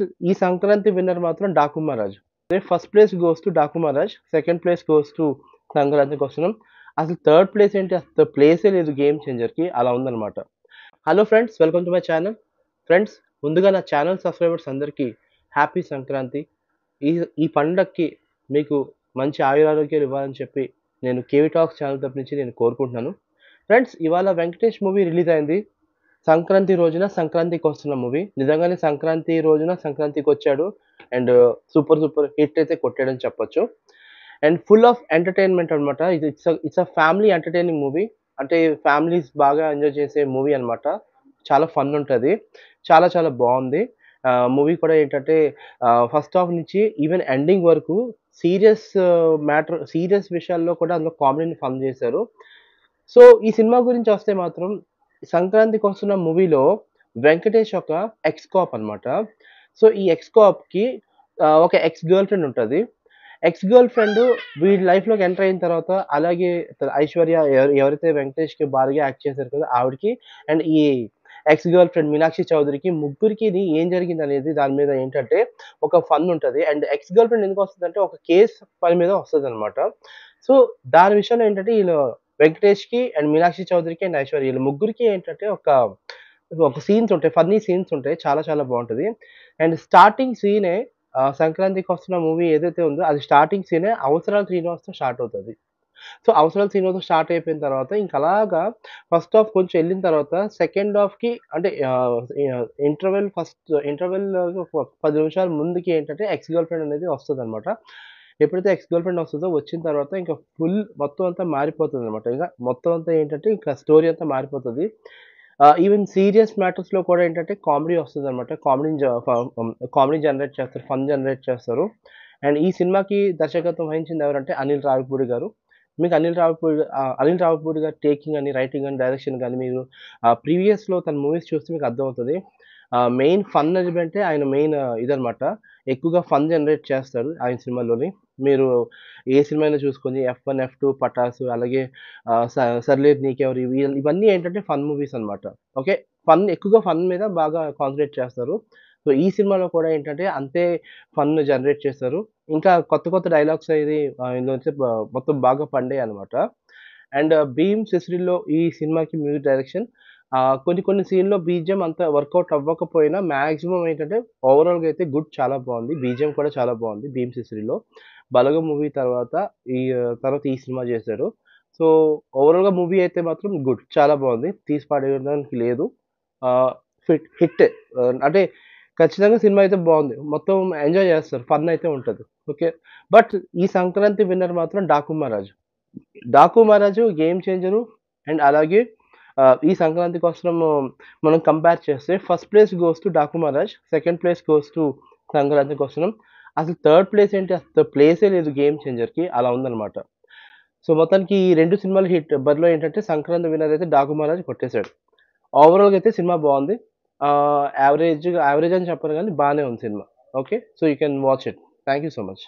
ఈ సంక్రాంతి విన్నర్ మాత్రం Daaku Maharaj. First place goes to Daaku Maharaj, second place goes to Sankranti కోసనం. అసలు థర్డ్ ప్లేస్ ఏంటి, అసలు ప్లేసే లేదు గేమ్ చేంజర్కి, అలా ఉందన్నమాట. Hello friends, welcome to my channel. Friends, ముందుగా నా ఛానల్ సబ్స్క్రైబర్స్ అందరికీ హ్యాపీ సంక్రాంతి. ఈ ఈ పండగకి మీకు మంచి ఆయురారోగ్యాలు ఇవ్వాలని చెప్పి నేను కేవీ టాక్స్ ఛానల్ తరపు నుంచి నేను కోరుకుంటున్నాను. ఫ్రెండ్స్, ఇవాళ వెంకటేష్ మూవీ రిలీజ్ అయింది. సంక్రాంతి రోజున సంక్రాంతికి వస్తున్న మూవీ. నిజంగానే సంక్రాంతి రోజున సంక్రాంతికి వచ్చాడు. అండ్ సూపర్ సూపర్ హిట్ అయితే కొట్టాడని చెప్పొచ్చు. అండ్ ఫుల్ ఆఫ్ ఎంటర్టైన్మెంట్ అనమాట. ఇది it's a family entertaining movie. అంటే ఫ్యామిలీస్ బాగా ఎంజాయ్ చేసే మూవీ అనమాట. చాలా ఫన్ ఉంటుంది. చాలా చాలా బాగుంది. మూవీ కూడా ఏంటంటే ఫస్ట్ హాఫ్ నుంచి ఈవెన్ ఎండింగ్ వరకు సీరియస్ సీరియస్ విషయాల్లో కూడా అందులో కామెడీని ఫన్ చేశారు. సో ఈ సినిమా గురించి వస్తే మాత్రం సంక్రాంతికి వస్తున్న మూవీలో వెంకటేష్ ఒక ఎక్స్ కాప్ అనమాట. సో ఈ ఎక్స్ కాప్‌కి ఒక ఎక్స్ గర్ల్ ఫ్రెండ్ ఉంటది. ఎక్స్ గర్ల్ ఫ్రెండ్ వీడి లైఫ్‌లోకి ఎంటర్ అయిన తర్వాత అలాగే ఐశ్వర్య ఎవరైతే వెంకటేష్‌కి భార్యగా యాక్ట్ చేశారు కదా! ఆవిడకి అండ్ ఈ ఎక్స్ గర్ల్ ఫ్రెండ్ మీనాక్షి చౌదరికి ముగ్గురికిని ఏం జరిగిందనేది దాని మీద ఏంటంటే ఒక ఫన్ ఉంటది. అండ్ ఎక్స్ గర్ల్ ఫ్రెండ్ ఎందుకు వస్తదంటే ఒక కేస్ పని మీద వస్తదనమాట. సో దాని విషయంలో ఏంటంటే ఈళ్ళు వెంకటేష్‌కి అండ్ మీనాక్షి చౌదరికి అండ్ ఐశ్వర్య ఈళ్ళ ముగ్గురికి ఏంటంటే ఒక సీన్స్ ఉంటాయి. ఫన్నీ సీన్స్ ఉంటాయి. చాలా చాలా బావుంటది. అండ్ స్టార్టింగ్ సీనే సంక్రాంతికి వస్తున్న మూవీ ఏదైతే ఉందో అది స్టార్టింగ్ సీనే అవసరాల శ్రీనివాస్‌తో స్టార్ట్ అవుతది. సో అవసరాల శ్రీనివాస్‌తో స్టార్ట్ అయిపోయిన తర్వాత ఇంక అలాగా ఫస్ట్ హాఫ్ కొంచెం ఎళ్ళిన తర్వాత సెకండ్ హాఫ్‌కి అంటే ఇంటర్వెల్ 10 నిమిషాల ముందుకి ఏంటంటే ఎక్స్ గర్ల్ ఫ్రెండ్ అనేది వస్తదనమాట. ఎప్పుడైతే ఎక్స్ గర్ల్ ఫ్రెండ్ వస్తదో వచ్చిన తర్వాత ఇంకా ఫుల్ మొత్తం అంతా మారిపోతుందనమాట. ఇక మొత్తం అంతా ఏంటంటే ఇంకా స్టోరీ అంతా మారిపోతది. ఈవెన్ సీరియస్ మ్యాటర్స్‌లో కూడా ఏంటంటే కామెడీ వస్తదనమాట. కామెడీ జనరేట్ చేస్తారు. ఫన్ జనరేట్ చేస్తారు. అండ్ ఈ సినిమాకి దర్శకత్వం వహించింది ఎవరంటే అనిల్ రావిపూడి గారు. మీకు అనిల్ రావిపూడి గారి టేకింగ్ గాని, రైటింగ్ గాని, డైరెక్షన్ గాని మీరు ప్రీవియస్‌లో తన మూవీస్ చూస్తే మీకు అర్థమవుతది. మెయిన్ ఫన్ ఎలిమెంటే ఆయన మెయిన్ ఇదనమాట. ఎక్కువగా ఫన్ జనరేట్ చేస్తాడు ఆయన సినిమాల్లోని. మీరు ఏ సినిమా అయినా చూసుకోండి 'ఎఫ్1, ఎఫ్2', 'పటాసు' అలాగే 'సర్లేరు నీకెవ్వరు' ఇవన్నీ ఏంటంటే ఫన్ మూవీస్ అన్నమాట. ఓకే. ఎక్కువగా ఫన్ మీద బాగా కాన్సంట్రేట్ చేస్తారు. సో, ఈ సినిమాలో కూడా ఏంటంటే అంతే ఫన్ జనరేట్ చేశారు. ఇంకా కొత్త కొత్త డైలాగ్స్ అనేది ఇందులోంచి మొత్తం బాగా పండాయన్నమాట. అండ్ 'భీమ్ సిసిరిలో' ఈ సినిమాకి మ్యూజిక్ డైరెక్షన్. కొన్ని కొన్ని సీన్‌లో బీజీఎం అంత వర్కౌట్ అవ్వకపోయినా మాక్సిమం ఏంటంటే ఓవరాల్‌గా అయితే చాలా బావుంది. బీజీఎం కూడా చాలా బావుంది 'భీమ్ సిసిరిలో'. 'బలగం' మూవీ తర్వాత తర్వాత ఈ సినిమా చేశాడు. సో, ఓవరాల్‌గా మూవీ అయితే మాత్రం చాలా బావుంది. తీసి పడేయడానికి లేదు. ఆహ్, హిట్టే. అంటే ఖచ్చితంగా సినిమా అయితే బావుంది. మొత్తం ఎంజాయ్ చేస్తారు. ఫన్ అయితే ఉంటది. ఓకే. బట్ ఈ సంక్రాంతి విన్నర్ మాత్రం 'డాకు మహారాజ్'. 'డాకు మహారాజు' గేమ్ చేంజరు. అండ్ అలాగే ఈ సంక్రాంతి కోసము మనం కంపేర్ చేస్తే first place goes to 'Daaku Maharaj', second place goes to Sankranti కోసనం. అసలు థర్డ్ ప్లేస్ ఏంటి, అసలు ప్లేసే లేదు గేమ్ చేంజర్‌కి, అలా ఉందన్నమాట. సో, మొత్తానికి ఈ 2 సినిమాలు హిట్. బరిలో ఏంటంటే సంక్రాంతి విన్నర్ అయితే 'డాకు మహారాజ్' కొట్టేసాడు. ఓవరాల్‌గా అయితే సినిమా బావుంది. యావరేజ్ అని చెప్పను గానీ బానే ఉంది cinema. Okay. So, you can watch it. Thank you so much.